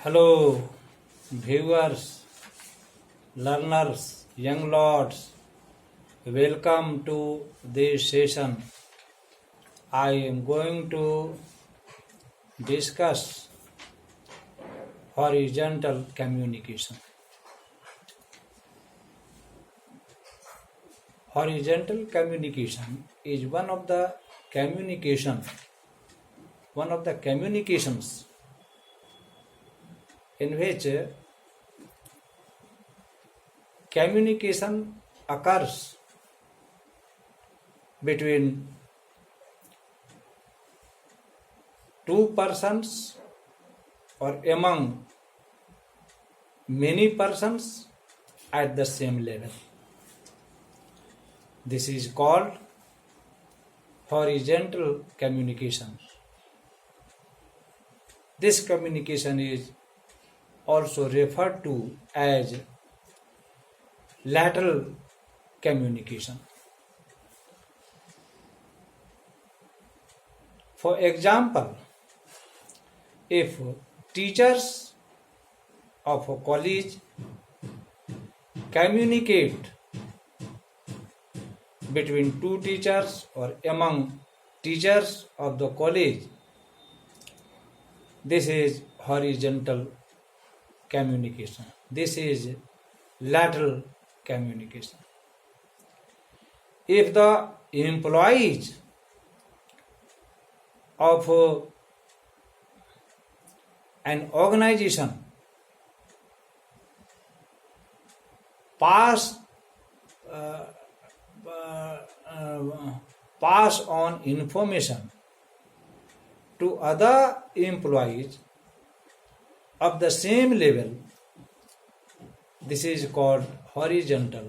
Hello, viewers, learners, young lords. Welcome to this session. I am going to discuss horizontal communication. Horizontal communication is one of the communications in which communication occurs between two persons or among many persons at the same level. This is called horizontal communication. This communication is also referred to as lateral communication. For example, if teachers of a college communicate between two teachers or among teachers of the college, this is horizontal communication. This is lateral communication. If the employees of an organization pass on information to other employees of the same level, this is called horizontal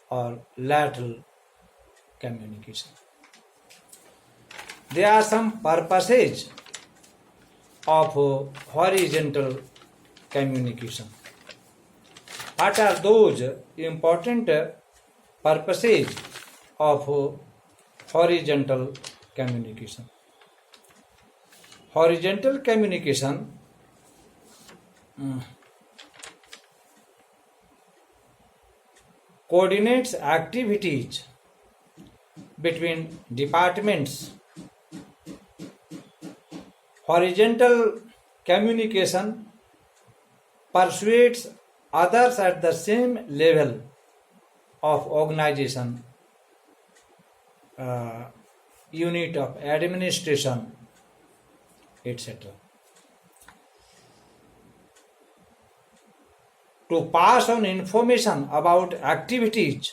or lateral communication. There are some purposes of horizontal communication. What are those important purposes of horizontal communication? Horizontal communication coordinates activities between departments. Horizontal communication persuades others at the same level of organization, unit of administration, etc. to pass on information about activities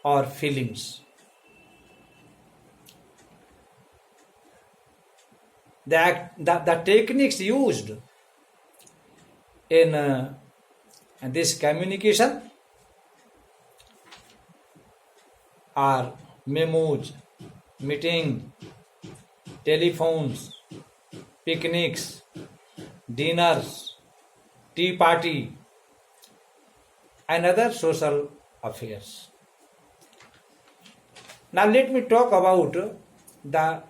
or feelings. The techniques used in this communication are memos, meeting, telephones, picnics, dinners, tea party, and other social affairs. Now let me talk about the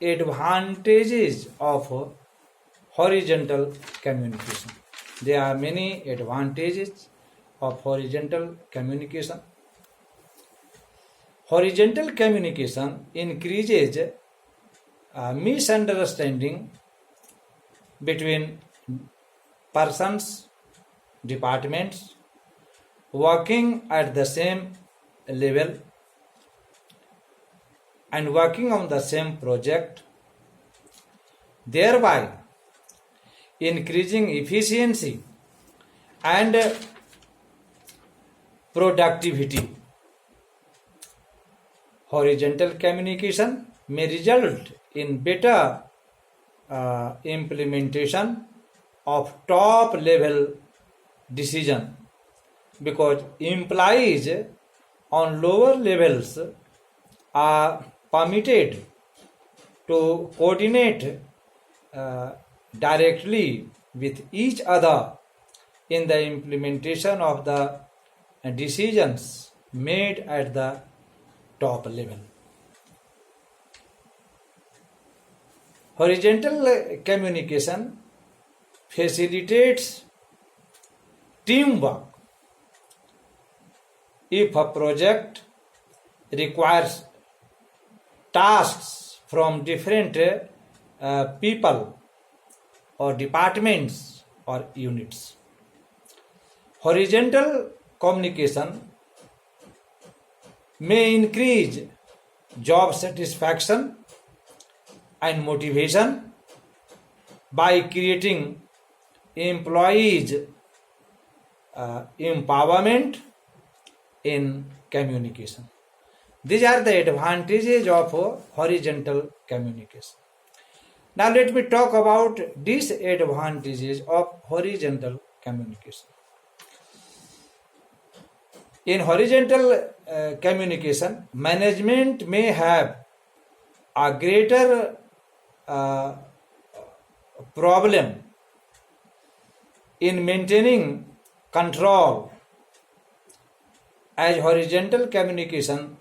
advantages of horizontal communication. There are many advantages of horizontal communication. Horizontal communication increases misunderstanding between persons, departments working at the same level and working on the same project, thereby increasing efficiency and productivity. Horizontal communication may result in better implementation of top level decision because employees on lower levels are permitted to coordinate directly with each other in the implementation of the decisions made at the top level. Horizontal communication facilitates teamwork. If a project requires tasks from different people or departments or units. Horizontal communication may increase job satisfaction and motivation by creating employees empowerment in communication. These are the advantages of horizontal communication. Now let me talk about disadvantages of horizontal communication. In horizontal communication, management may have a greater problem in maintaining control, as horizontal communication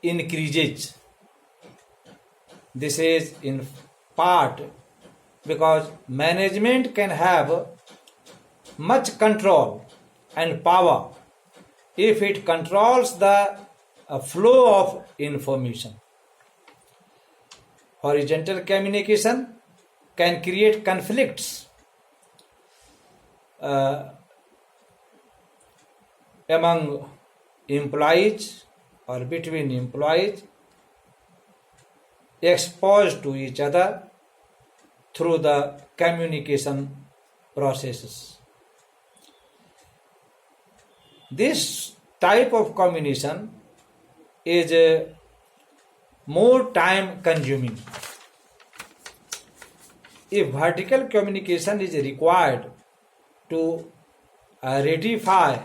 increases. This is in part because management can have much control and power if it controls the flow of information. Horizontal communication can create conflicts among employees or between employees exposed to each other through the communication processes. This type of communication is more time consuming. If vertical communication is required to ratify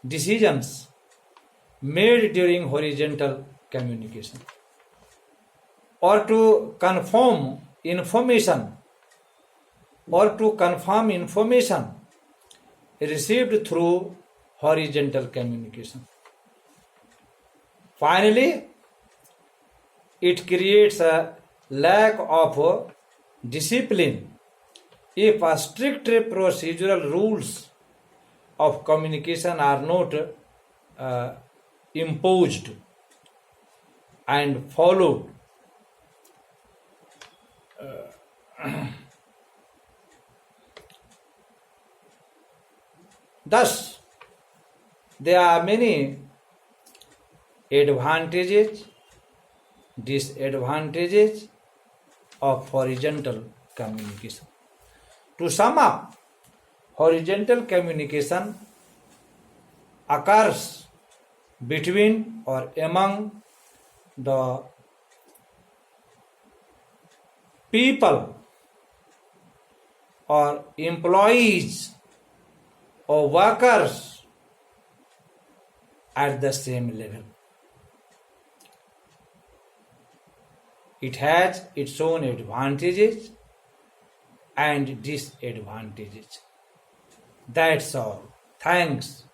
decisions made during horizontal communication or to confirm information received through horizontal communication. Finally, it creates a lack of discipline if a strict procedural rules of communication are not imposed and followed. Thus, there are many advantages, disadvantages of horizontal communication. To sum up, horizontal communication occurs between or among the people or employees or workers at the same level. It has its own advantages and disadvantages. That's all. Thanks.